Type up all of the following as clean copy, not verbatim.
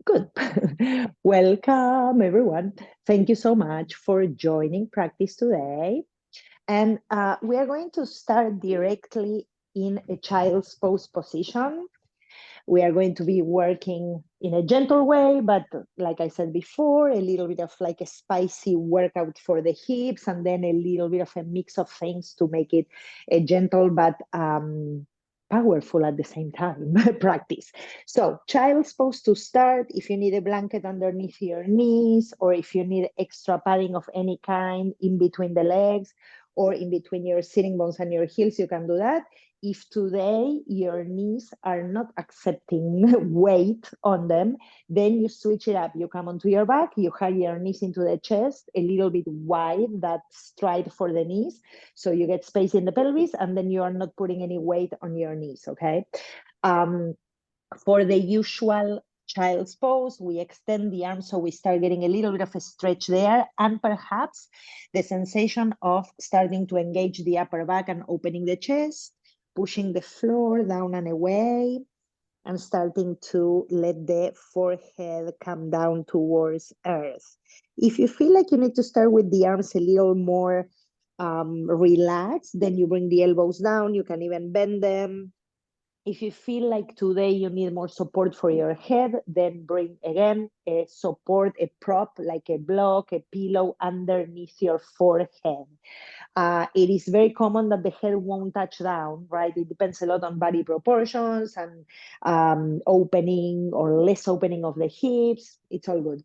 Good. Welcome, everyone. Thank you so much for joining practice today. And we are going to start directly in a child's pose position. We are going to be working in a gentle way, but like I said before, a little bit of like a spicy workout for the hips, and then a little bit of a mix of things to make it a gentle but powerful at the same time practice. So child's pose to start. If you need a blanket underneath your knees, or if you need extra padding of any kind in between the legs or in between your sitting bones and your heels, you can do that. If today your knees are not accepting weight on them, then you switch it up. You come onto your back, you hug your knees into the chest, a little bit wide, that stride for the knees. So you get space in the pelvis, and then you are not putting any weight on your knees, okay? For the usual child's pose, we extend the arms so we start getting a little bit of a stretch there, and perhaps the sensation of starting to engage the upper back and opening the chest, pushing the floor down and away, and starting to let the forehead come down towards earth. If you feel like you need to start with the arms a little more relaxed, then you bring the elbows down. You can even bend them. If you feel like today you need more support for your head, then bring again a support, a prop, like a block, a pillow underneath your forehead. It is very common that the head won't touch down, right? It depends a lot on body proportions and opening or less opening of the hips. It's all good.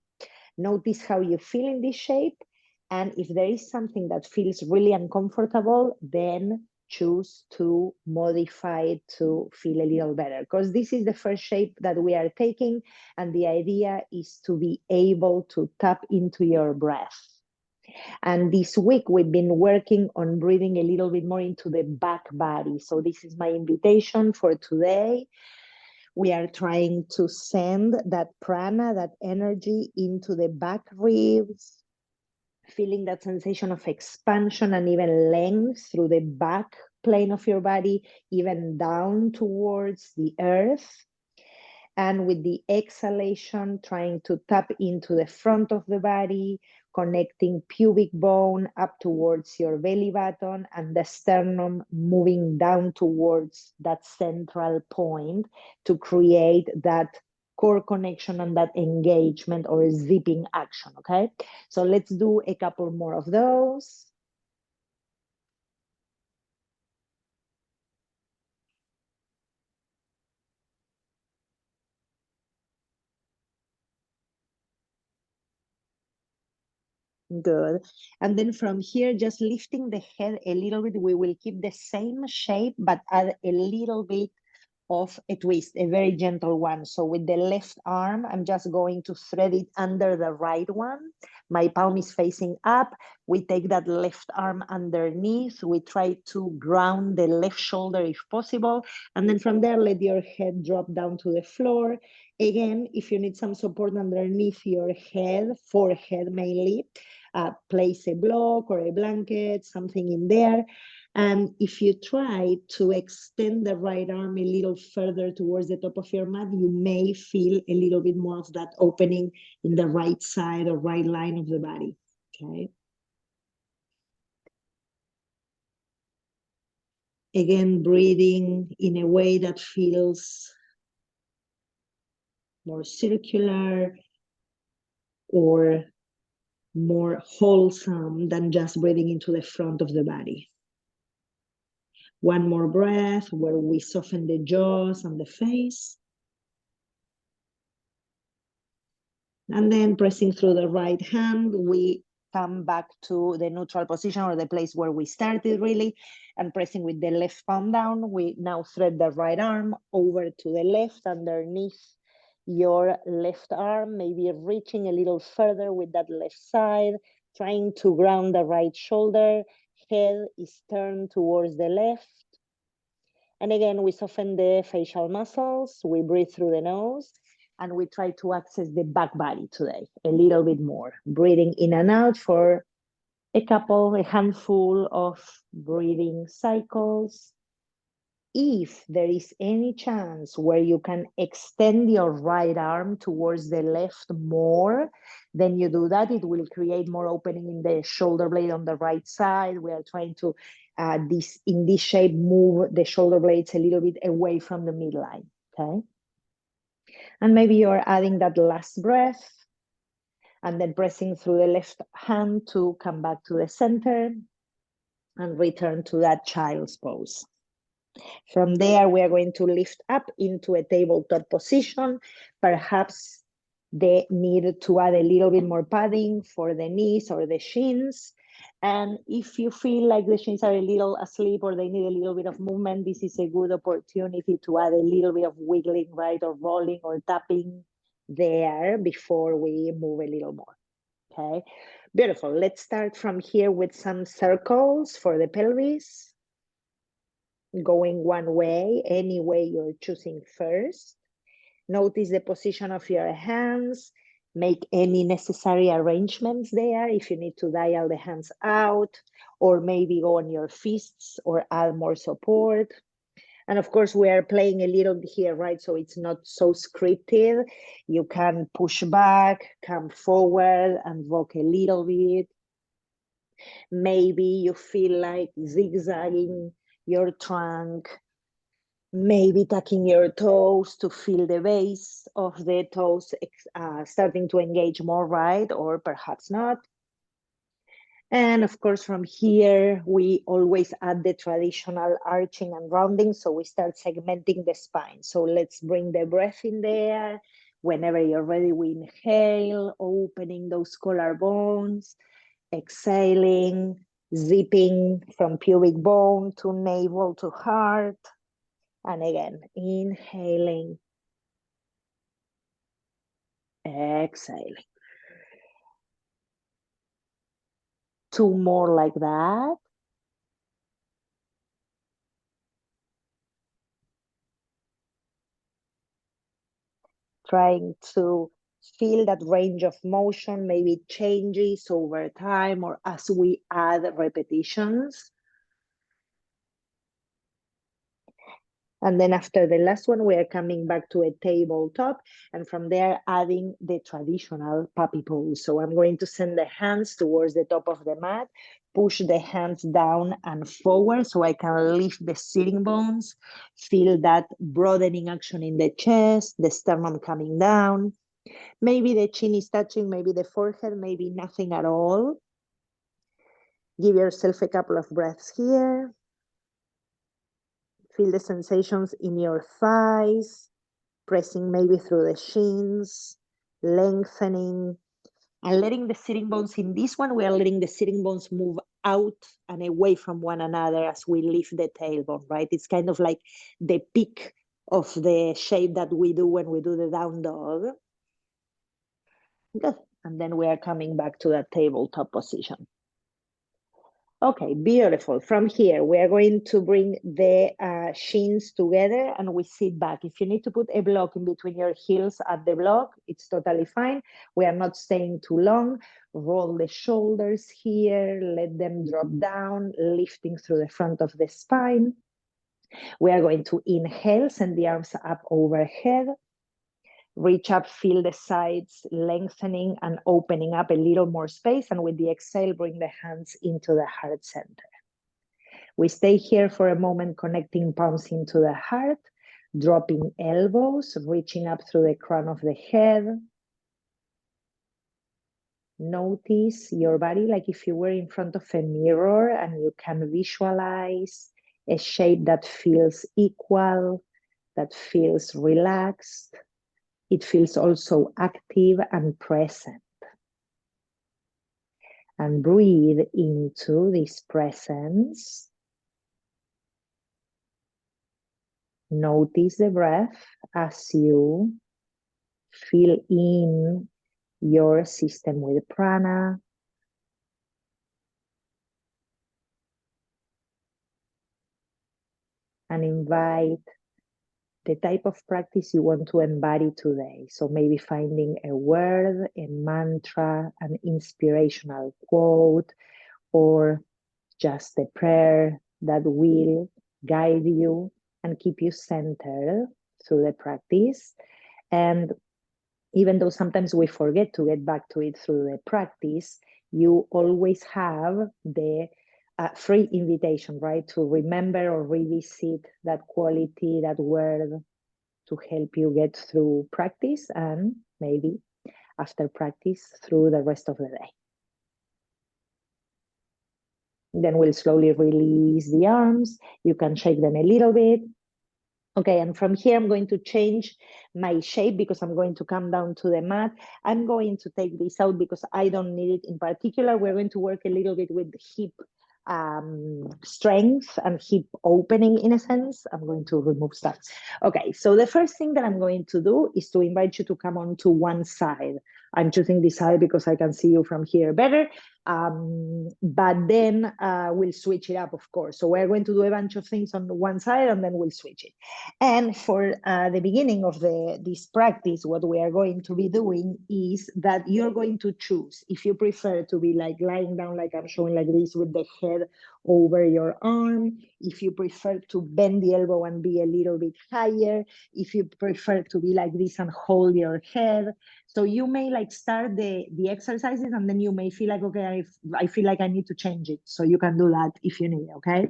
Notice how you feel in this shape. And if there is something that feels really uncomfortable, then choose to modify it to feel a little better. Because this is the first shape that we are taking. And the idea is to be able to tap into your breath. And this week, we've been working on breathing a little bit more into the back body. So this is my invitation for today. We are trying to send that prana, that energy into the back ribs, feeling that sensation of expansion and even length through the back plane of your body, even down towards the earth. And with the exhalation, trying to tap into the front of the body, connecting pubic bone up towards your belly button, and the sternum moving down towards that central point to create that core connection and that engagement or zipping action, okay? So let's do a couple more of those. Good. And then from here, just lifting the head a little bit, we will keep the same shape, but add a little bit of a twist, a very gentle one. So with the left arm, I'm just going to thread it under the right one. My palm is facing up. We take that left arm underneath. We try to ground the left shoulder if possible. And then from there, let your head drop down to the floor. Again, if you need some support underneath your head, forehead mainly, place a block or a blanket, something in there. And if you try to extend the right arm a little further towards the top of your mat, you may feel a little bit more of that opening in the right side or right line of the body, okay? Again, breathing in a way that feels more circular or more wholesome than just breathing into the front of the body. One more breath where we soften the jaws and the face. And then pressing through the right hand, we come back to the neutral position or the place where we started really, and pressing with the left palm down, we now thread the right arm over to the left underneath your left arm, maybe reaching a little further with that left side, trying to ground the right shoulder, head is turned towards the left. And again, we soften the facial muscles, we breathe through the nose, and we try to access the back body today a little bit more. Breathing in and out for a handful of breathing cycles. if there is any chance where you can extend your right arm towards the left more, then you do that. It will create more opening in the shoulder blade on the right side. We are trying to, in this shape, move the shoulder blades a little bit away from the midline, okay? And maybe you're adding that last breath and then pressing through the left hand to come back to the center and return to that child's pose. From there, we are going to lift up into a tabletop position. Perhaps they need to add a little bit more padding for the knees or the shins. And if you feel like the shins are a little asleep or they need a little bit of movement, this is a good opportunity to add a little bit of wiggling, right, or rolling or tapping there before we move a little more, okay? Beautiful. Let's start from here with some circles for the pelvis. Going one way, any way you're choosing first. Notice the position of your hands. Make any necessary arrangements there. If you need to dial the hands out, or maybe go on your fists or add more support. And of course, we are playing a little bit here, right? So it's not so scripted. You can push back, come forward, and walk a little bit. Maybe you feel like zigzagging your trunk, maybe tucking your toes to feel the base of the toes starting to engage more, right? Or perhaps not. And of course, from here, we always add the traditional arching and rounding. So we start segmenting the spine. So let's bring the breath in there. Whenever you're ready, we inhale, opening those collarbones, exhaling, zipping from pubic bone to navel to heart. And again, inhaling, exhaling. 2 more like that. Trying to feel that range of motion. Maybe it changes over time or as we add repetitions. And then after the last one, we are coming back to a tabletop, and from there adding the traditional puppy pose. So I'm going to send the hands towards the top of the mat, push the hands down and forward so I can lift the sitting bones, feel that broadening action in the chest, the sternum coming down. Maybe the chin is touching, maybe the forehead, maybe nothing at all. Give yourself a couple of breaths here. Feel the sensations in your thighs, pressing maybe through the shins, lengthening, and letting the sitting bones. In this one, we are letting the sitting bones move out and away from one another as we lift the tailbone, right? It's kind of like the peak of the shape that we do when we do the down dog. Good. And then we are coming back to that tabletop position. Okay, beautiful. From here, we are going to bring the shins together and we sit back. If you need to put a block in between your heels at the block, it's totally fine. We are not staying too long. Roll the shoulders here, let them drop down, lifting through the front of the spine. We are going to inhale, send the arms up overhead. Reach up, feel the sides lengthening and opening up a little more space. And with the exhale, bring the hands into the heart center. We stay here for a moment, connecting palms into the heart, dropping elbows, reaching up through the crown of the head. Notice your body like if you were in front of a mirror and you can visualize a shape that feels equal, that feels relaxed. It feels also active and present. And breathe into this presence. Notice the breath as you fill in your system with prana. And invite the type of practice you want to embody today. So maybe finding a word, a mantra, an inspirational quote, or just a prayer that will guide you and keep you centered through the practice. And even though sometimes we forget to get back to it through the practice, you always have the free invitation, right? To remember or revisit that quality, that word, to help you get through practice and maybe after practice through the rest of the day. Then we'll slowly release the arms. You can shake them a little bit. Okay, and from here, I'm going to change my shape because I'm going to come down to the mat. I'm going to take this out because I don't need it in particular. We're going to work a little bit with hip strength and hip opening in a sense. I'm going to remove stuff. Okay, so the first thing that I'm going to do is to invite you to come on to one side. I'm choosing this side because I can see you from here better. But then we'll switch it up, of course. So we're going to do a bunch of things on the one side and then we'll switch it. And for the beginning of this practice, what we are going to be doing is that you're going to choose if you prefer to be like lying down, like I'm showing like this with the head over your arm, if you prefer to bend the elbow and be a little bit higher, if you prefer to be like this and hold your head. So you may like start the exercises and then you may feel like, okay, I feel like I need to change it. So you can do that if you need, okay?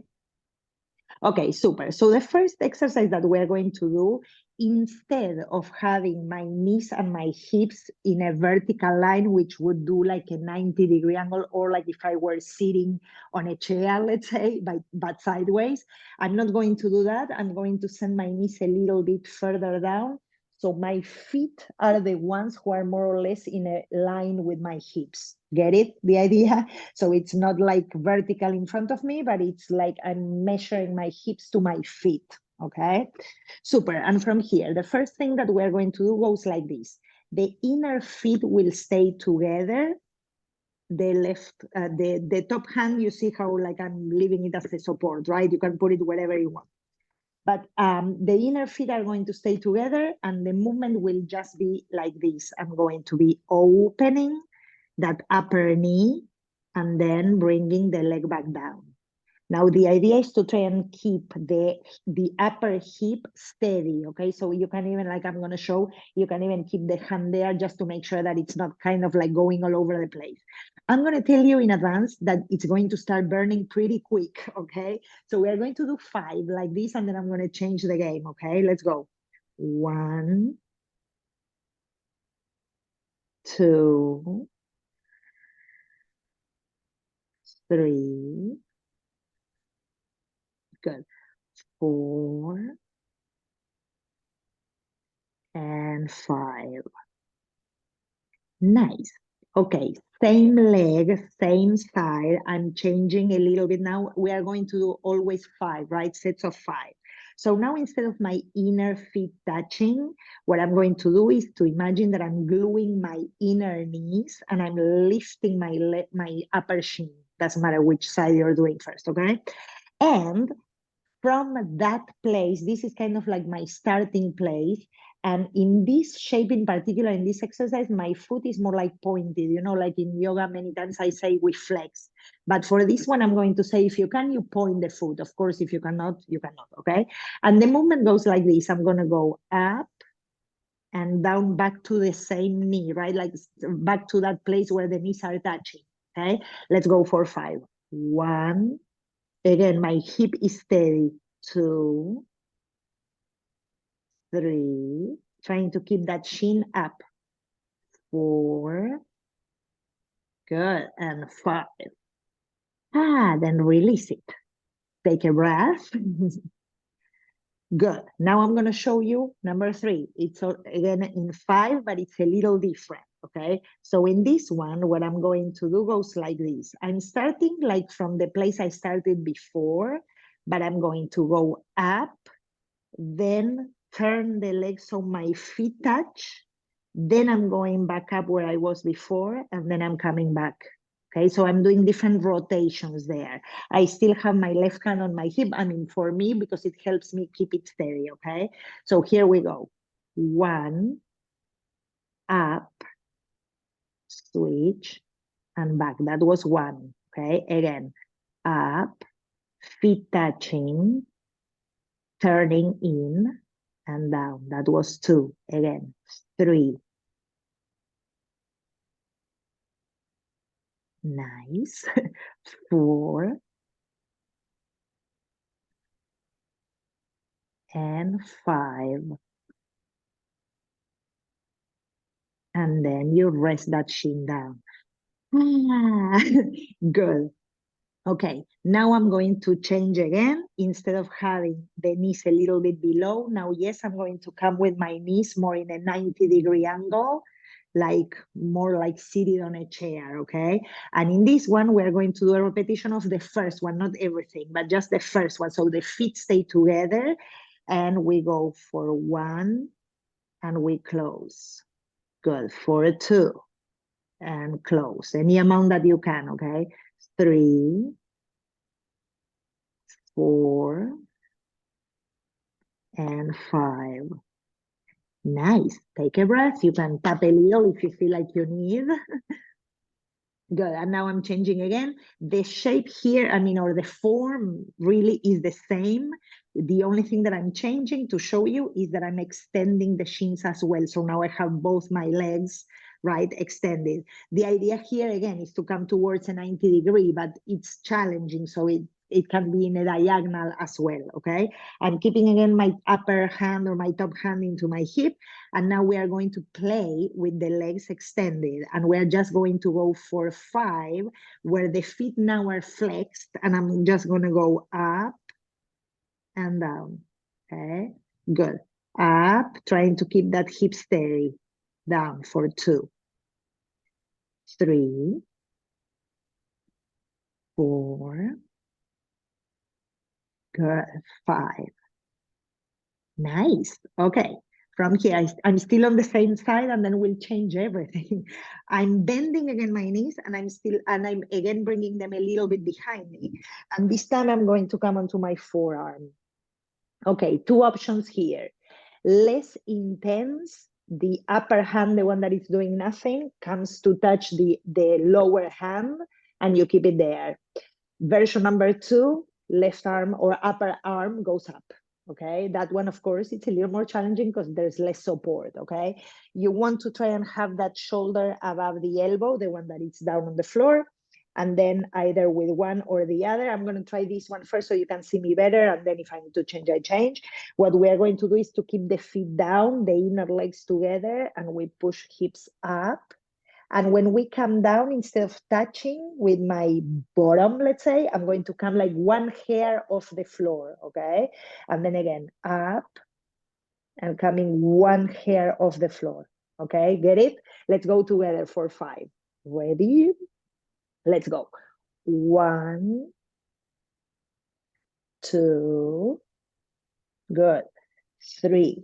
Okay, super. So the first exercise that we're going to do, instead of having my knees and my hips in a vertical line, which would do like a 90-degree angle, or like if I were sitting on a chair, let's say, but sideways, I'm not going to do that. I'm going to send my knees a little bit further down. So my feet are the ones who are more or less in a line with my hips. Get it? The idea? So it's not like vertical in front of me, but it's like I'm measuring my hips to my feet, okay? Super, and from here, the first thing that we're going to do goes like this. The inner feet will stay together. The left, the top hand, you see how like I'm leaving it as a support, right? You can put it wherever you want. But the inner feet are going to stay together and the movement will just be like this. I'm going to be opening that upper knee and then bringing the leg back down. Now the idea is to try and keep the upper hip steady, okay? So you can even, like I'm gonna show, you can even keep the hand there just to make sure that it's not kind of like going all over the place. I'm gonna tell you in advance that it's going to start burning pretty quick, okay? So we are going to do 5 like this and then I'm gonna change the game, okay? Let's go. 1, 2, 3, good, 4, and 5. Nice. Okay, same leg, same side. I'm changing a little bit now. We are going to do always 5, right? Sets of 5. So now instead of my inner feet touching, what I'm going to do is to imagine that I'm gluing my inner knees and I'm lifting my upper shin. Doesn't matter which side you're doing first, okay? And from that place, this is kind of like my starting place. And in this shape in particular, in this exercise, my foot is more like pointed, you know, like in yoga, many times I say we flex. But for this one, I'm going to say, if you can, you point the foot. Of course, if you cannot, you cannot, okay? And the movement goes like this. I'm gonna go up and down back to the same knee, right? Like back to that place where the knees are touching, okay? Let's go for 5. 1, again, my hip is steady. 2, 3, trying to keep that shin up. 4, good, and 5. Then release it. Take a breath. Good. Now I'm going to show you number 3. It's again in 5, but it's a little different, okay? So in this one, what I'm going to do goes like this. I'm starting like from the place I started before, but I'm going to go up, then turn the legs so my feet touch, then I'm going back up where I was before, and then I'm coming back. Okay, so I'm doing different rotations there. I still have my left hand on my hip, I mean, for me, because it helps me keep it steady, okay? So here we go. 1, up, switch, and back. That was 1, okay? Again, up, feet touching, turning in and down. That was 2. Again, 3. Nice. 4. And 5. And then you rest that shin down. Good. Okay, now I'm going to change again. Instead of having the knees a little bit below, now, yes, I'm going to come with my knees more in a 90-degree angle, like more like seated on a chair, okay? And in this one, we're going to do a repetition of the first one, not everything, but just the first one. So the feet stay together and we go for 1 and we close. Good, for 2 and close. Any amount that you can, okay? 3, 4, and 5. Nice. Take a breath. You can tap a little if you feel like you need. Good. And now I'm changing again. The shape here, or the form really is the same. The only thing that I'm changing to show you is that I'm extending the shins as well. So now I have both my legs, right, extended. The idea here, again, is to come towards a 90-degree, but it's challenging. So it can be in a diagonal as well, okay? I'm keeping, again, my upper hand or my top hand into my hip. And now we are going to play with the legs extended. And we're just going to go for 5, where the feet now are flexed. And I'm just going to go up and down, okay? Good. Up, trying to keep that hip steady. Down for 2, 3, 4, good, 5. Nice. Okay. From here, I'm still on the same side, and then we'll change everything. I'm bending again my knees, and I'm again bringing them a little bit behind me. And this time I'm going to come onto my forearm. Okay, 2 options here. Less intense, the upper hand, the one that is doing nothing, comes to touch the lower hand, and you keep it there. Version number 2, left arm or upper arm goes up. Okay, that one, of course, it's a little more challenging because there's less support. Okay, you want to try and have that shoulder above the elbow, the one that is down on the floor, and then either with one or the other. I'm going to try this one first so you can see me better, and then if I need to change, I change. What we are going to do is to keep the feet down, the inner legs together, and we push hips up. And when we come down, instead of touching with my bottom, let's say, I'm going to come like 1 hair off the floor, okay? And then again, up and coming 1 hair off the floor, okay? Get it? Let's go together for 5. Ready? Let's go. 1, 2, good. 3,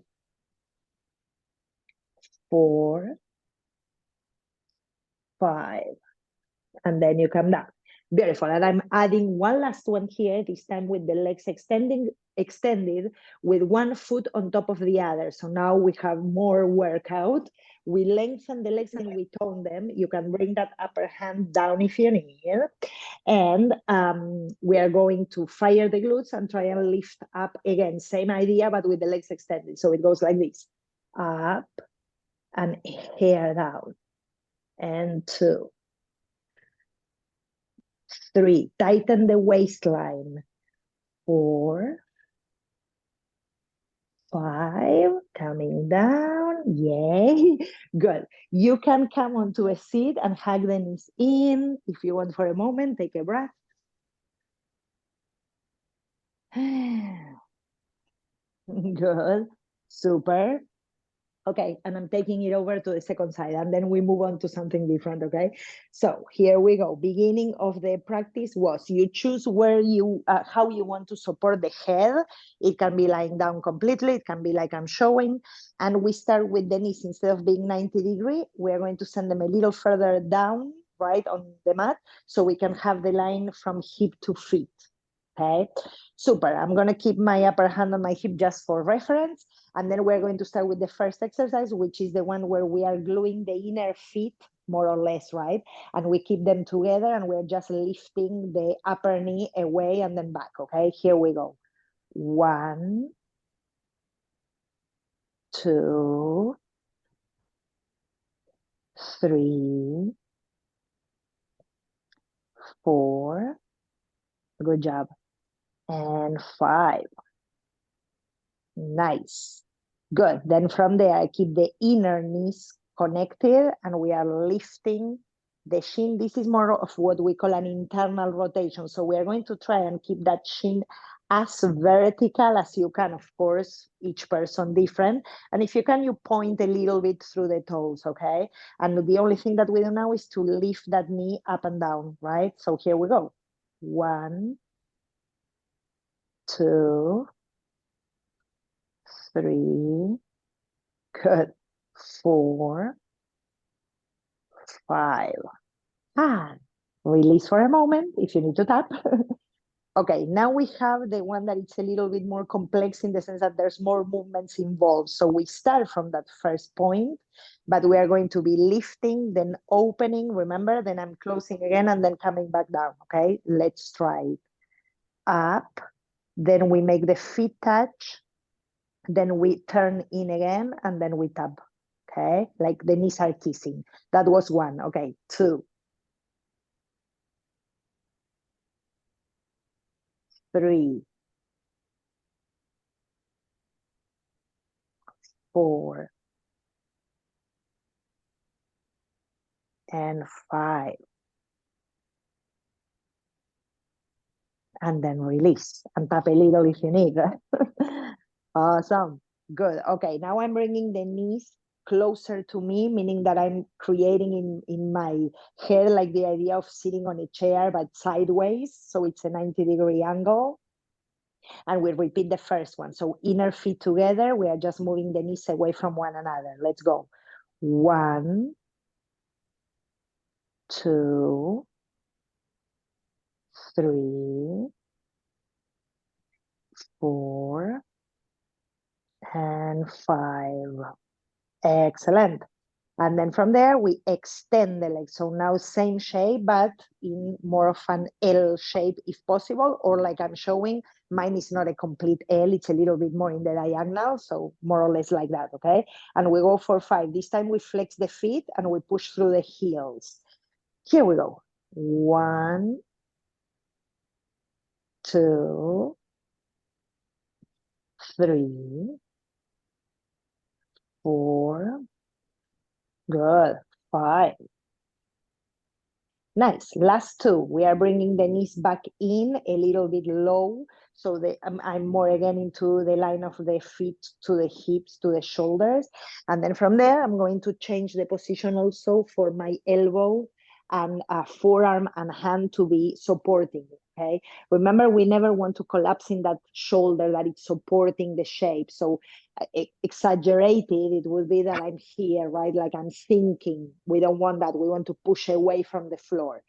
4, 5. And then you come down. Beautiful. And I'm adding one last one here, this time with the legs extended with 1 foot on top of the other. So now we have more workout. We lengthen the legs and we tone them. You can bring that upper hand down if you need. And we are going to fire the glutes and try and lift up again. Same idea, but with the legs extended. So it goes like this. Up and hair down. And 2, 3, tighten the waistline. 4, 5, coming down. Yay. Good. You can come onto a seat and hug the knees in. If you want for a moment, take a breath. Good. Super. Okay, and I'm taking it over to the second side, and then we move on to something different, okay? So here we go. Beginning of the practice was you choose where how you want to support the head. It can be lying down completely. It can be like I'm showing. And we start with the knees. Instead of being 90-degree, we're going to send them a little further down, right, on the mat, so we can have the line from hip to feet, okay? Super. I'm going to keep my upper hand on my hip just for reference. And then we're going to start with the first exercise, which is the one where we are gluing the inner feet, more or less, right? And we keep them together and we're just lifting the upper knee away and then back, okay? Here we go. 1, 2, 3, 4. Good job. And 5. Nice. Good. Then from there, I keep the inner knees connected and we are lifting the shin. This is more of what we call an internal rotation. So we are going to try and keep that shin as vertical as you can. Of course, each person different. And if you can, you point a little bit through the toes, okay? And the only thing that we do now is to lift that knee up and down, right? So here we go. 1, 2, 3, good, 4, 5. And release for a moment if you need to tap. Okay, now we have the one that it's a little bit more complex in the sense that there's more movements involved. So we start from that first point, but we are going to be lifting, then opening, remember, then I'm closing again and then coming back down, okay? Let's try it. Up, then we make the feet touch, then we turn in again, and then we tap, okay? Like the knees are kissing. That was 1, okay, 2, 3, 4, and 5. And then release and tap a little if you need. Awesome. Good. Okay, now I'm bringing the knees closer to me, meaning that I'm creating in my head like the idea of sitting on a chair but sideways. So it's a 90-degree angle. And we repeat the first one. So inner feet together. We are just moving the knees away from one another. Let's go. 1, 2, 3, 4, and 5. Excellent. And then from there, we extend the legs. So now same shape, but in more of an L shape if possible, or like I'm showing, mine is not a complete L, it's a little bit more in the diagonal, so more or less like that, okay? And we go for 5. This time we flex the feet and we push through the heels. Here we go. 1, 2, 3, 4, good, 5. Nice. Last 2. We are bringing the knees back in a little bit low. So I'm more again into the line of the feet to the hips, to the shoulders. And then from there, I'm going to change the position also for my elbow and forearm and hand to be supporting. Okay. Remember, we never want to collapse in that shoulder that it's supporting the shape. So exaggerated, it would be that I'm here, right? Like I'm thinking. We don't want that. We want to push away from the floor.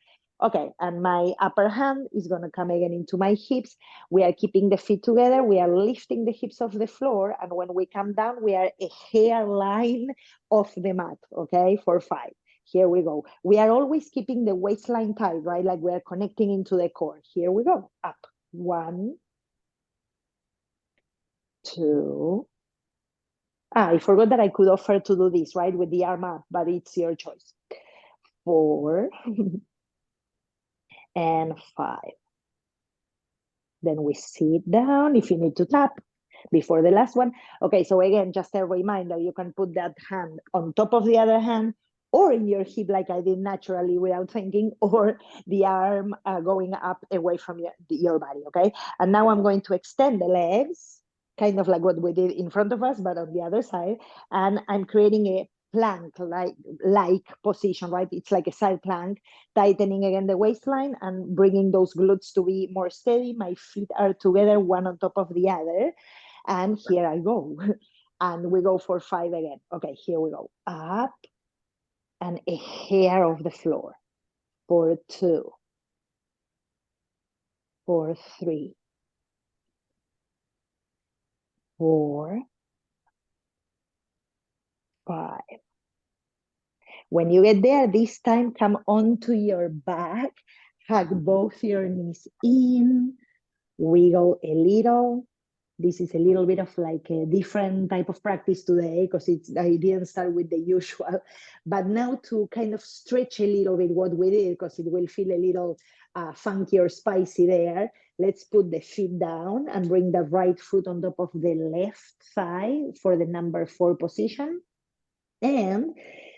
Okay, and my upper hand is going to come again into my hips. We are keeping the feet together. We are lifting the hips off the floor. And when we come down, we are a hairline off the mat, okay, for 5. Here we go. We are always keeping the waistline tight, right? Like we are connecting into the core. Here we go. Up. 1, 2. I forgot that I could offer to do this, right? With the arm up, but it's your choice. 4 and 5. Then we sit down if you need to tap before the last one. Okay, so again, just a reminder, you can put that hand on top of the other hand or in your hip like I did naturally without thinking, or the arm going up away from your body, okay? And now I'm going to extend the legs, kind of like what we did in front of us, but on the other side. And I'm creating a plank like position, right? It's like a side plank, tightening again the waistline and bringing those glutes to be more steady. My feet are together, one on top of the other. And here I go. And we go for 5 again. Okay, here we go. Up and a hair off the floor. For 2. For 3. 4. 5. When you get there, this time come onto your back, hug both your knees in, wiggle a little, This is a little bit of like a different type of practice today because I didn't start with the usual, but now to kind of stretch a little bit what we did because it will feel a little funky or spicy there. Let's put the feet down and bring the right foot on top of the left thigh for the number 4 position. And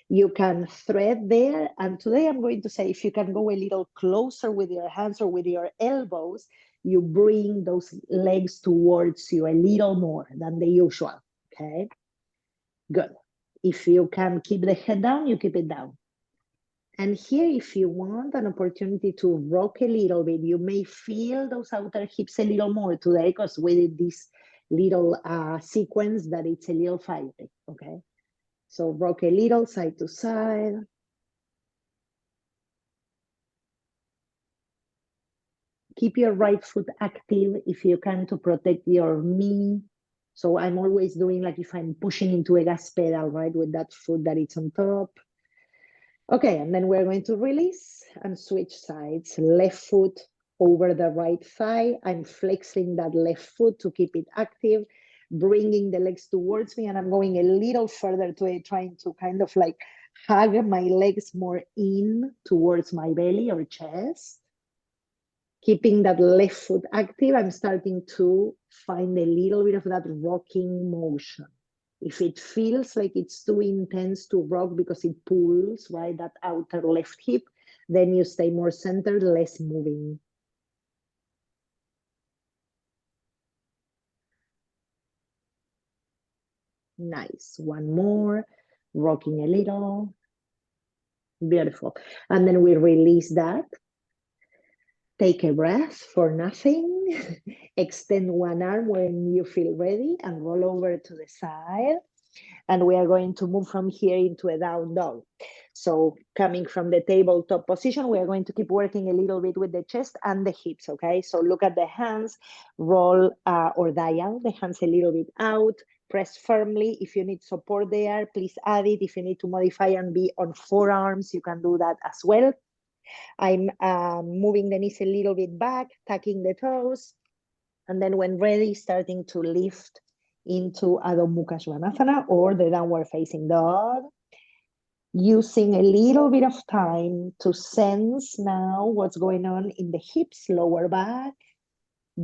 you can thread there. And today I'm going to say, if you can go a little closer with your hands or with your elbows, you bring those legs towards you a little more than the usual, okay? Good. If you can keep the head down, you keep it down. And here, if you want an opportunity to rock a little bit, you may feel those outer hips a little more today because we did this little sequence that it's a little fiery, okay? So rock a little side to side. Keep your right foot active if you can to protect your knee. So I'm always doing like if I'm pushing into a gas pedal, right, with that foot that it's on top. Okay, and then we're going to release and switch sides. Left foot over the right thigh. I'm flexing that left foot to keep it active, bringing the legs towards me, and I'm going a little further to it, trying to kind of like hug my legs more in towards my belly or chest. Keeping that left foot active, I'm starting to find a little bit of that rocking motion. If it feels like it's too intense to rock because it pulls, right, that outer left hip, then you stay more centered, less moving. Nice. One more, rocking a little. Beautiful. And then we release that. Take a breath for nothing. Extend one arm when you feel ready and roll over to the side. And we are going to move from here into a down dog. So coming from the tabletop position, we are going to keep working a little bit with the chest and the hips, okay? So look at the hands, roll or dial the hands a little bit out, press firmly. If you need support there, please add it. If you need to modify and be on forearms, you can do that as well. I'm moving the knees a little bit back, tucking the toes, and then when ready, starting to lift into Adho Mukha Svanasana or the downward facing dog. Using a little bit of time to sense now what's going on in the hips, lower back,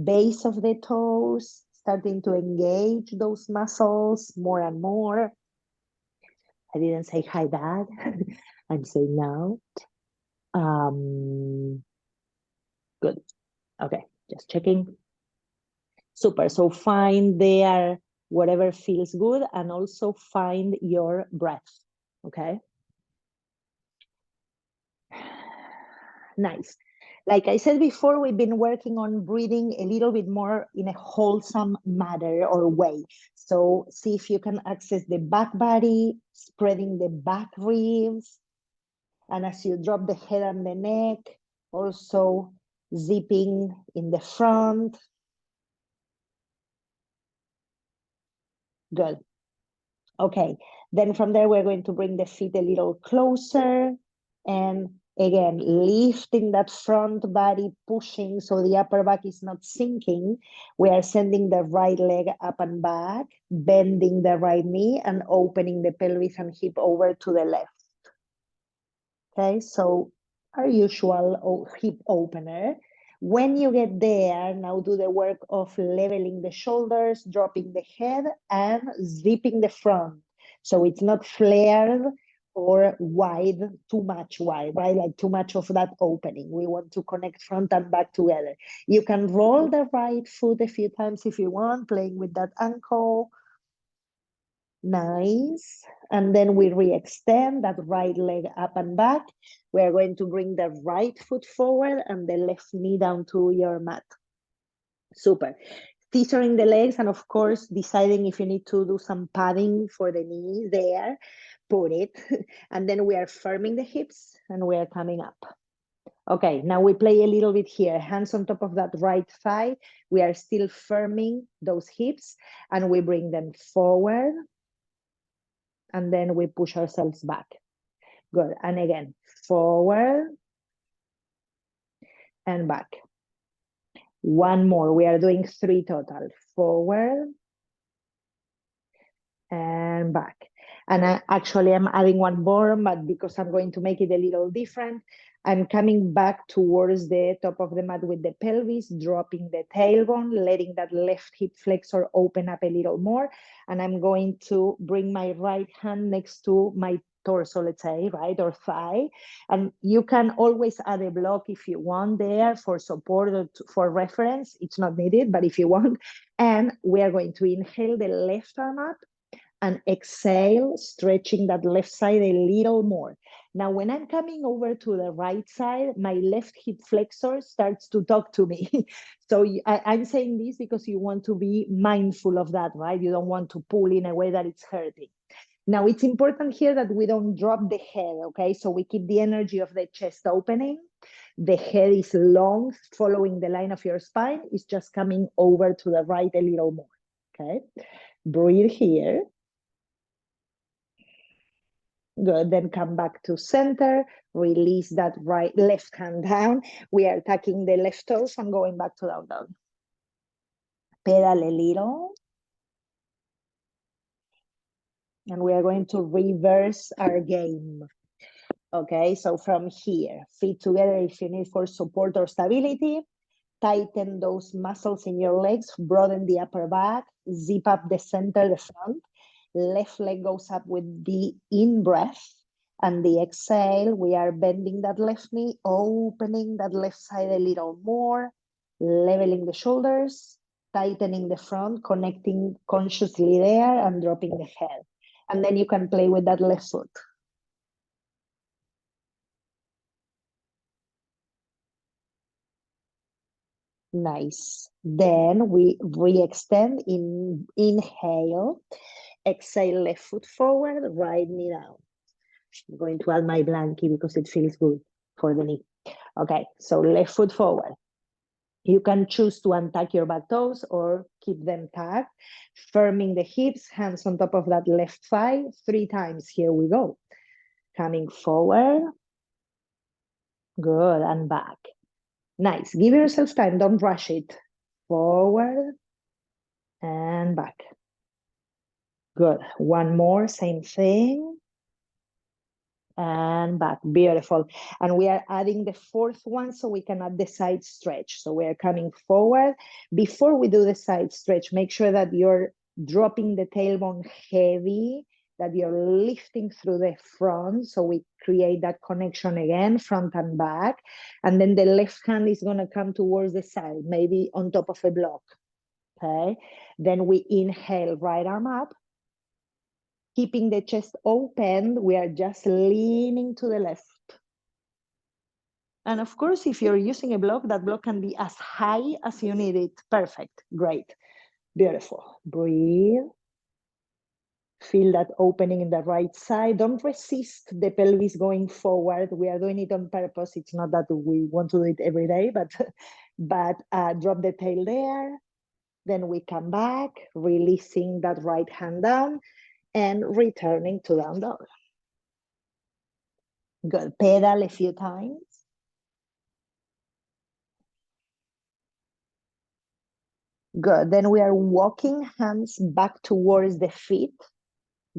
base of the toes, starting to engage those muscles more and more. I didn't say hi, Dad. I'm saying now. Good. Okay, just checking. Super. So find there whatever feels good and also find your breath. Okay. Nice. Like I said before, we've been working on breathing a little bit more in a wholesome manner or way. So see if you can access the back body, spreading the back ribs. And as you drop the head and the neck, also zipping in the front. Good. Okay, then from there, we're going to bring the feet a little closer and again, lifting that front body, pushing so the upper back is not sinking. We are sending the right leg up and back, bending the right knee and opening the pelvis and hip over to the left. Okay, so our usual hip opener. When you get there, now do the work of leveling the shoulders, dropping the head, and zipping the front. So it's not flared or wide, too much wide, right? Like too much of that opening. We want to connect front and back together. You can roll the right foot a few times if you want, playing with that ankle. Nice. And then we re-extend that right leg up and back. We're going to bring the right foot forward and the left knee down to your mat. Super. Scissoring the legs and of course deciding if you need to do some padding for the knee there, put it. And then we are firming the hips and we are coming up. Okay, now we play a little bit here. Hands on top of that right thigh. We are still firming those hips and we bring them forward. And then we push ourselves back. Good. And again, forward and back. One more. We are doing 3 total. Forward and back. And actually, I'm adding one more, but because I'm going to make it a little different, I'm coming back towards the top of the mat with the pelvis, dropping the tailbone, letting that left hip flexor open up a little more. And I'm going to bring my right hand next to my torso, let's say, right, or thigh. And you can always add a block if you want there for support or for reference. It's not needed, but if you want. And we are going to inhale the left arm up and exhale, stretching that left side a little more. Now, when I'm coming over to the right side, my left hip flexor starts to talk to me. So I'm saying this because you want to be mindful of that, right? You don't want to pull in a way that it's hurting. Now, it's important here that we don't drop the head, okay? So we keep the energy of the chest opening. The head is long, following the line of your spine. It's just coming over to the right a little more, okay? Breathe here. Good, then come back to center, release that left hand down. We are tucking the left toes and going back to down dog. Pedal a little. And we are going to reverse our game. Okay, so from here, feet together if you need for support or stability. Tighten those muscles in your legs, broaden the upper back, zip up the center, the front. Left leg goes up with the in-breath. And the exhale, we are bending that left knee, opening that left side a little more, leveling the shoulders, tightening the front, connecting consciously there and dropping the head. And then you can play with that left foot. Nice. Then we re-extend, inhale, exhale, left foot forward, right knee down. I'm going to add my blankie because it feels good for the knee. Okay, so left foot forward. You can choose to untuck your back toes or keep them tucked, firming the hips, hands on top of that left thigh, 3 times. Here we go. Coming forward. Good, and back. Nice. Give yourself time, don't rush it. Forward and back. Good. One more, same thing. And back. Beautiful. And we are adding the 4th one so we can add the side stretch. So we are coming forward. Before we do the side stretch, make sure that you're dropping the tailbone heavy, that you're lifting through the front. So we create that connection again, front and back. And then the left hand is going to come towards the side, maybe on top of a block. Okay. Then we inhale, right arm up. Keeping the chest open, we are just leaning to the left. And of course, if you're using a block, that block can be as high as you need it. Perfect, great, beautiful. Breathe. Feel that opening in the right side. Don't resist the pelvis going forward. We are doing it on purpose. It's not that we want to do it every day, but drop the tail there. Then we come back, releasing that right hand down and returning to down dog. Good. Pedal a few times. Good. Then we are walking hands back towards the feet,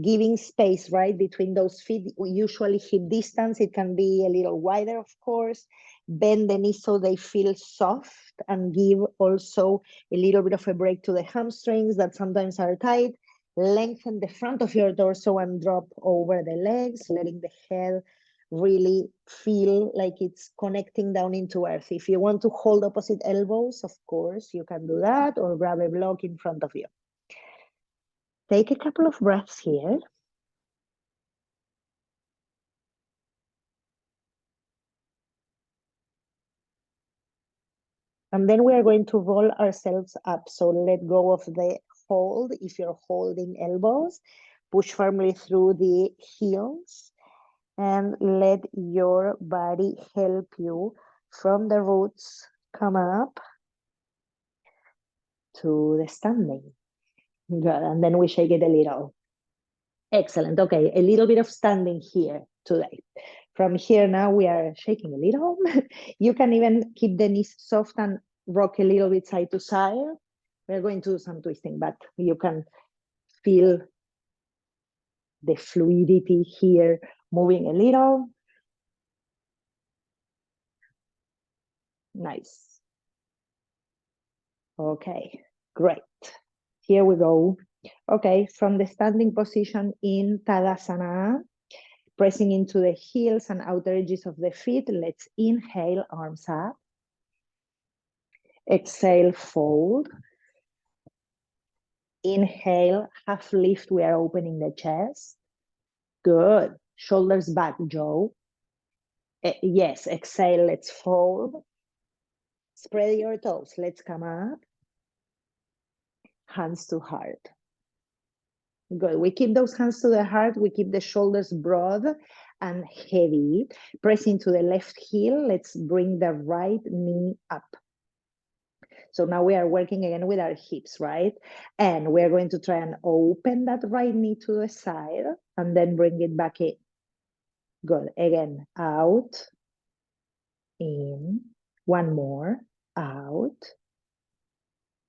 giving space, right, between those feet. We usually hip distance. It can be a little wider, of course. Bend the knees so they feel soft and give also a little bit of a break to the hamstrings that sometimes are tight. Lengthen the front of your torso and drop over the legs, letting the head really feel like it's connecting down into earth. If you want to hold opposite elbows, of course, you can do that or grab a block in front of you. Take a couple of breaths here. And then we are going to roll ourselves up. So let go of the hold. If you're holding elbows, push firmly through the heels and let your body help you from the roots come up to the standing. Good. And then we shake it a little. Excellent. Okay, a little bit of standing here today. From here now we are shaking a little. You can even keep the knees soft and rock a little bit side to side. We're going to do some twisting, but you can feel the fluidity here, moving a little. Nice. Okay, great. Here we go. Okay, from the standing position in Tadasana, pressing into the heels and outer edges of the feet, let's inhale, arms up. Exhale, fold. Inhale, half lift, we are opening the chest. Good. Shoulders back, Joe. Yes, exhale, let's fold. Spread your toes, let's come up. Hands to heart. Good. We keep those hands to the heart. We keep the shoulders broad and heavy. Press into the left heel. Let's bring the right knee up. So now we are working again with our hips, right? And we're going to try and open that right knee to the side and then bring it back in. Good. Again, out, in. One more. Out,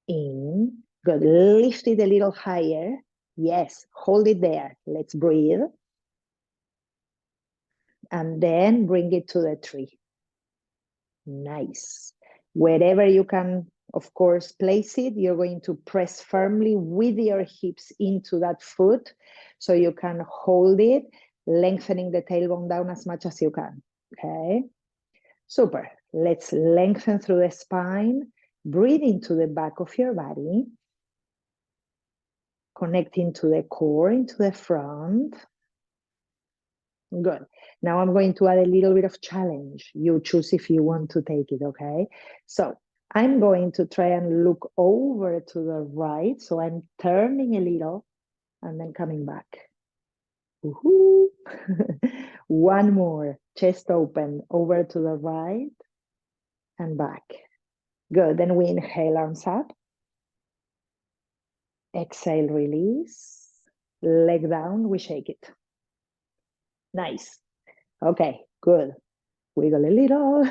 in. Good. Lift it a little higher. Yes, hold it there. Let's breathe. And then bring it to the tree. Nice. Wherever you can, of course, place it, you're going to press firmly with your hips into that foot so you can hold it, lengthening the tailbone down as much as you can. Okay. Super. Let's lengthen through the spine. Breathe into the back of your body. Connecting to the core, into the front. Good. Now I'm going to add a little bit of challenge. You choose if you want to take it, okay? So I'm going to try and look over to the right. So I'm turning a little and then coming back. Woohoo! One more. Chest open, over to the right and back. Good. Then we inhale, arms up. Exhale, release. Leg down, we shake it. Nice. Okay, good. Wiggle a little.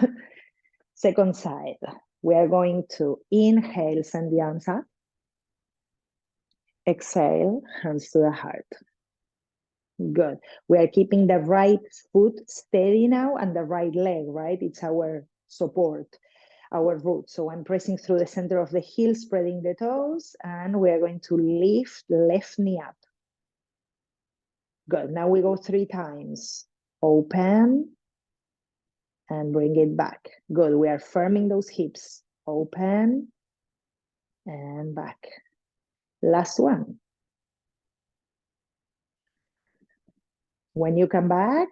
Second side. We are going to inhale, send the arms up. Exhale, hands to the heart. Good. We are keeping the right foot steady now and the right leg, right? It's our support, our root. So I'm pressing through the center of the heel, spreading the toes, and we are going to lift the left knee up. Good. Now we go 3 times. Open and bring it back. Good. We are firming those hips. Open and back. Last one. When you come back,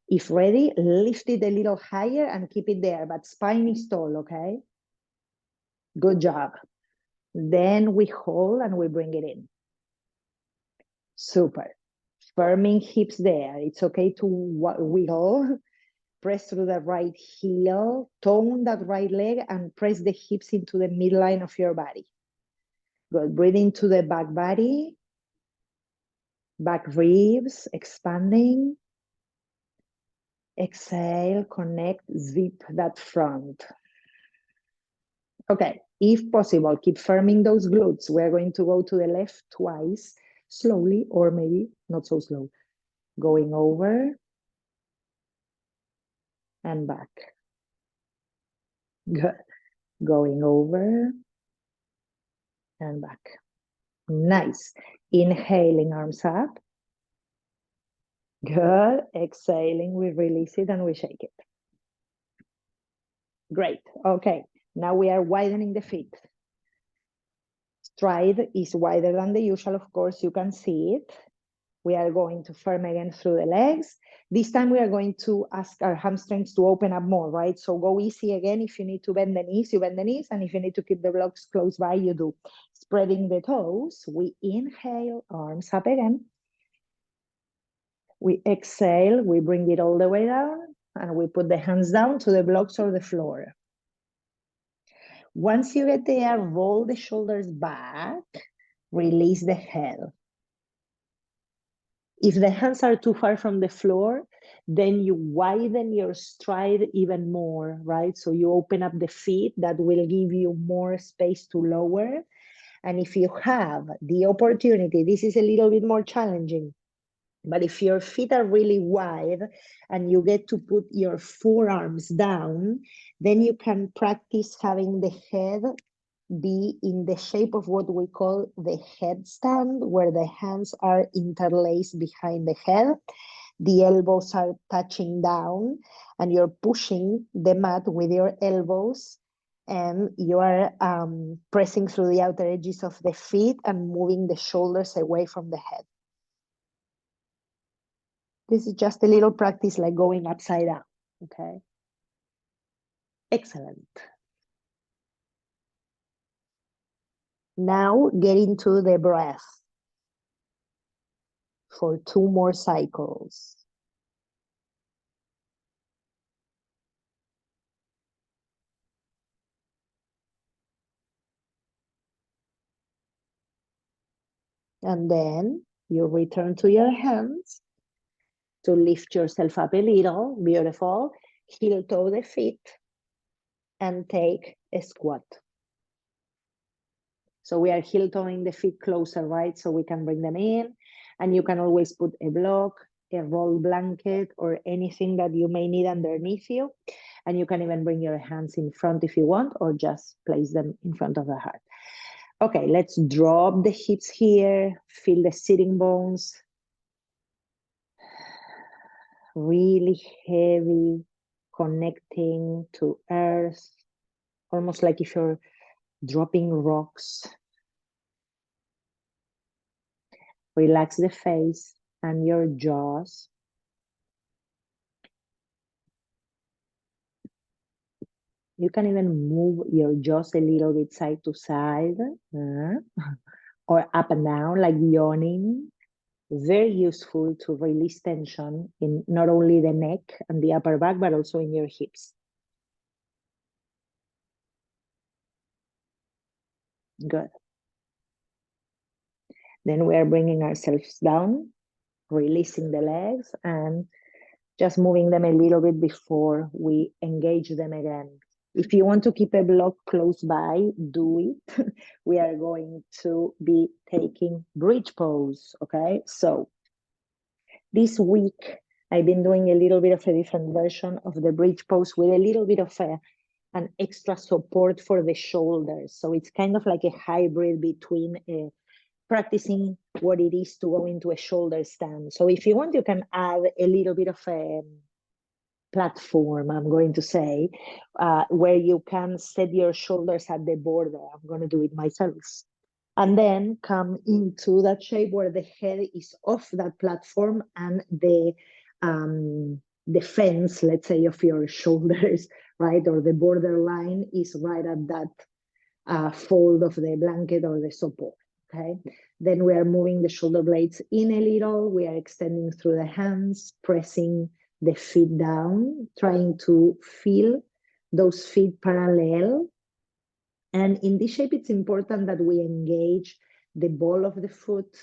if ready, lift it a little higher and keep it there, but spine is tall, okay? Good job. Then we hold and we bring it in. Super. Firming hips there. It's okay to wiggle. Press through the right heel, tone that right leg, and press the hips into the midline of your body. Good. Breathe into the back body. Back ribs expanding. Exhale, connect, zip that front. Okay, if possible, keep firming those glutes. We're going to go to the left twice, slowly, or maybe not so slow. Going over and back. Good. Going over and back. Nice. Inhaling, arms up. Good. Exhaling, we release it and we shake it. Great. Okay. Now we are widening the feet. Stride is wider than the usual, of course, you can see it. We are going to firm again through the legs. This time we are going to ask our hamstrings to open up more, right? So go easy again. If you need to bend the knees, you bend the knees. And if you need to keep the blocks close by, you do. Spreading the toes, we inhale, arms up again. We exhale, we bring it all the way down, and we put the hands down to the blocks or the floor. Once you get there, roll the shoulders back, release the head. If the hands are too far from the floor, Then you widen your stride even more, right? So you open up the feet, that will give you more space to lower. And if you have the opportunity, this is a little bit more challenging, but if your feet are really wide and you get to put your forearms down, then you can practice having the head be in the shape of what we call the headstand, where the hands are interlaced behind the head, the elbows are touching down, and you're pushing the mat with your elbows, and you are pressing through the outer edges of the feet and moving the shoulders away from the head. This is just a little practice like going upside down, okay? Excellent. Now get into the breath for 2 more cycles. And then you return to your hands to lift yourself up a little. Beautiful. Heel toe the feet and take a squat. So we are heel toeing the feet closer, right? So we can bring them in, and you can always put a block, a roll blanket, or anything that you may need underneath you. And you can even bring your hands in front if you want, or just place them in front of the heart. Okay, let's drop the hips here, feel the sitting bones. Really heavy, connecting to earth, almost like if you're dropping rocks. Relax the face and your jaws. You can even move your jaws a little bit side to side, or up and down, like yawning. Very useful to release tension in not only the neck and the upper back, but also in your hips. Good. Then we are bringing ourselves down, releasing the legs, and just moving them a little bit before we engage them again. If you want to keep a block close by, do it. We are going to be taking bridge pose, okay? So this week, I've been doing a little bit of a different version of the bridge pose with a little bit of an extra support for the shoulders. So it's kind of like a hybrid between practicing what it is to go into a shoulder stand. So if you want, you can add a little bit of a platform, I'm going to say, where you can set your shoulders at the border. I'm going to do it myself. And then come into that shape where the head is off that platform and the fence, let's say, of your shoulders, right, or the borderline is right at that fold of the blanket or the support, okay? Then we are moving the shoulder blades in a little. We are extending through the hands, pressing the feet down, trying to feel those feet parallel. And in this shape, it's important that we engage the ball of the foot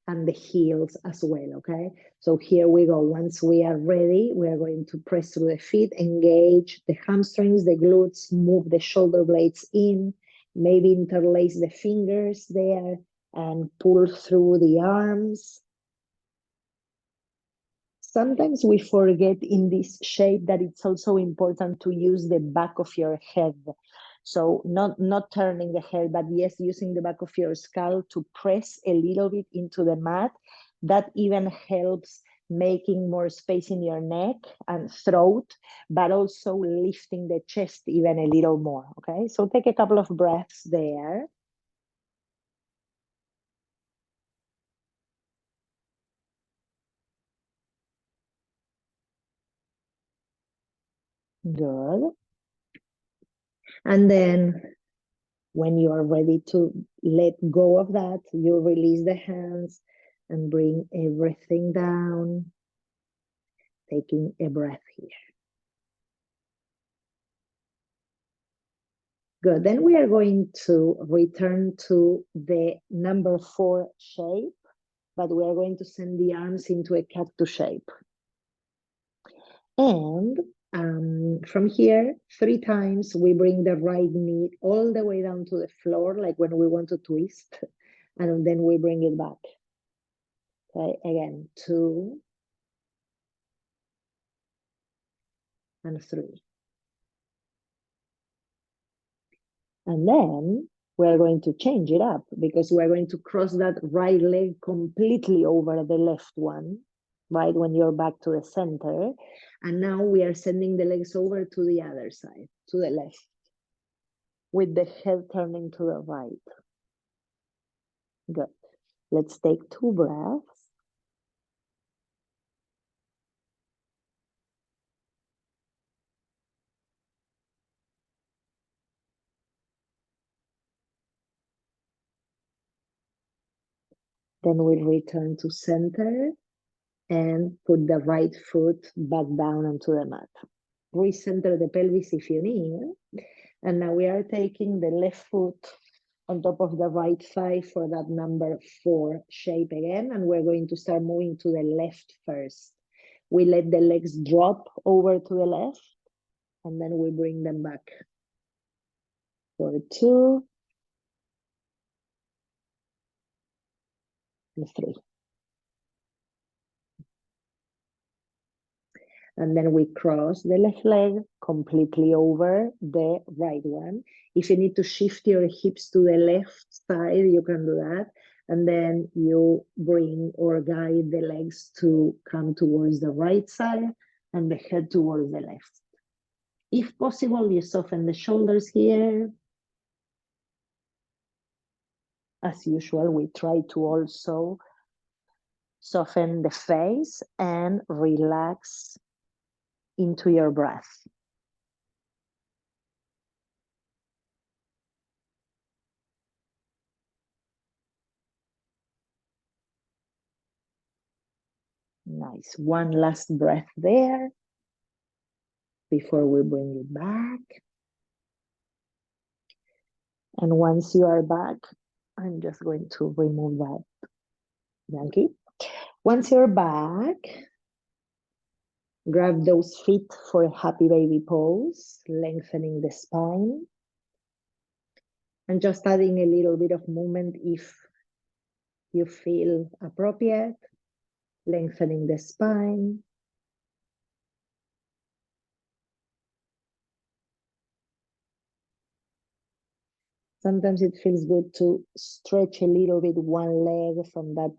and the heels as well, okay? So here we go. Once we are ready, we are going to press through the feet, engage the hamstrings, the glutes, move the shoulder blades in, maybe interlace the fingers there and pull through the arms. Sometimes we forget in this shape that it's also important to use the back of your head. So not turning the head, but yes, using the back of your skull to press a little bit into the mat. That even helps making more space in your neck and throat, but also lifting the chest even a little more, okay? So take a couple of breaths there. Good. And then when you are ready to let go of that, you release the hands and bring everything down, taking a breath here. Good. Then we are going to return to the number 4 shape, but we are going to send the arms into a cactus shape. And from here, 3 times, we bring the right knee all the way down to the floor, like when we want to twist, and then we bring it back. Okay, again, 2 and 3. And then we're going to change it up because we're going to cross that right leg completely over the left one, right when you're back to the center. And now we are sending the legs over to the other side, to the left, with the head turning to the right. Good. Let's take 2 breaths. Then we return to center and put the right foot back down onto the mat. Recenter the pelvis if you need. And now we are taking the left foot on top of the right thigh for that number 4 shape again. And we're going to start moving to the left first. We let the legs drop over to the left, and then we bring them back for 2 and 3. And then we cross the left leg completely over the right one. If you need to shift your hips to the left side, you can do that. And then you bring or guide the legs to come towards the right side and the head towards the left. If possible, you soften the shoulders here. As usual, we try to also soften the face and relax into your breath. Nice. One last breath there before we bring it back. And once you are back, I'm just going to remove that Yankee. Once you're back, grab those feet for a happy baby pose, lengthening the spine. And just adding a little bit of movement if you feel appropriate, lengthening the spine. Sometimes it feels good to stretch a little bit one leg from that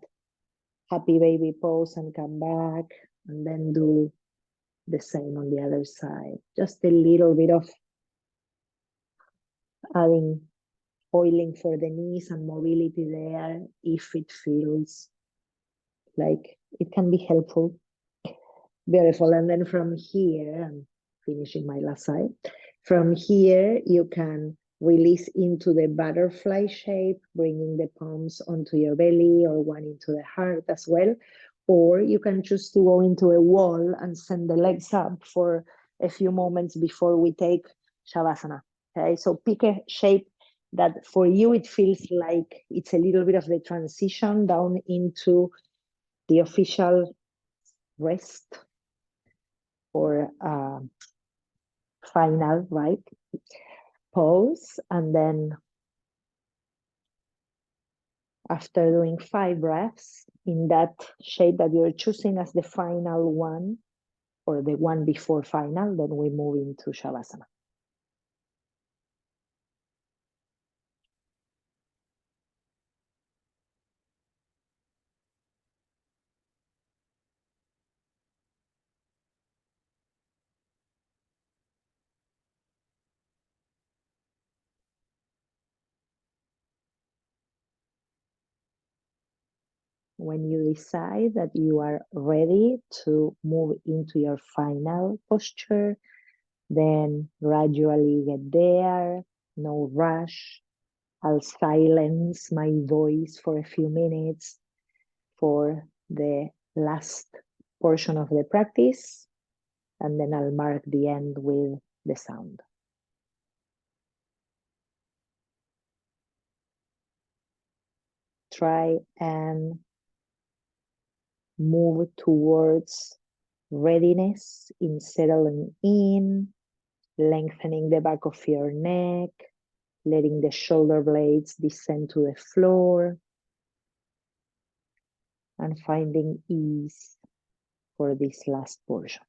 happy baby pose and come back, and then do the same on the other side. Just a little bit of adding oiling for the knees and mobility there if it feels like it can be helpful. Beautiful. And then from here, I'm finishing my last side. From here, you can release into the butterfly shape, bringing the palms onto your belly or one into the heart as well. Or you can choose to go into a wall and send the legs up for a few moments before we take Shavasana. Okay, so pick a shape that for you it feels like it's a little bit of the transition down into the official rest or final, right? Pose. And then after doing 5 breaths in that shape that you're choosing as the final one or the one before final, then we move into Shavasana. When you decide that you are ready to move into your final posture, then gradually get there, no rush. I'll silence my voice for a few minutes for the last portion of the practice, and then I'll mark the end with the sound. Try and move towards readiness in settling in, lengthening the back of your neck, letting the shoulder blades descend to the floor, and finding ease for this last portion.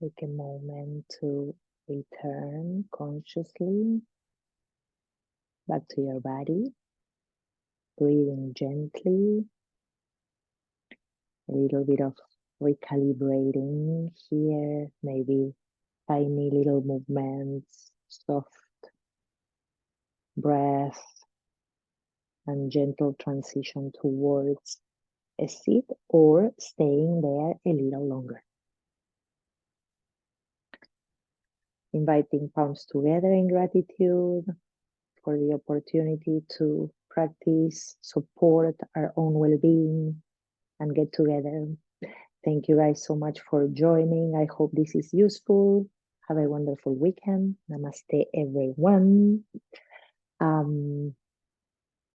Take a moment to return consciously back to your body, breathing gently, a little bit of recalibrating here, maybe tiny little movements, soft breath, and gentle transition towards a sit or staying there a little longer. Inviting palms together in gratitude for the opportunity to practice, support our own well-being, and get together. Thank you guys so much for joining. I hope this is useful. Have a wonderful weekend. Namaste, everyone.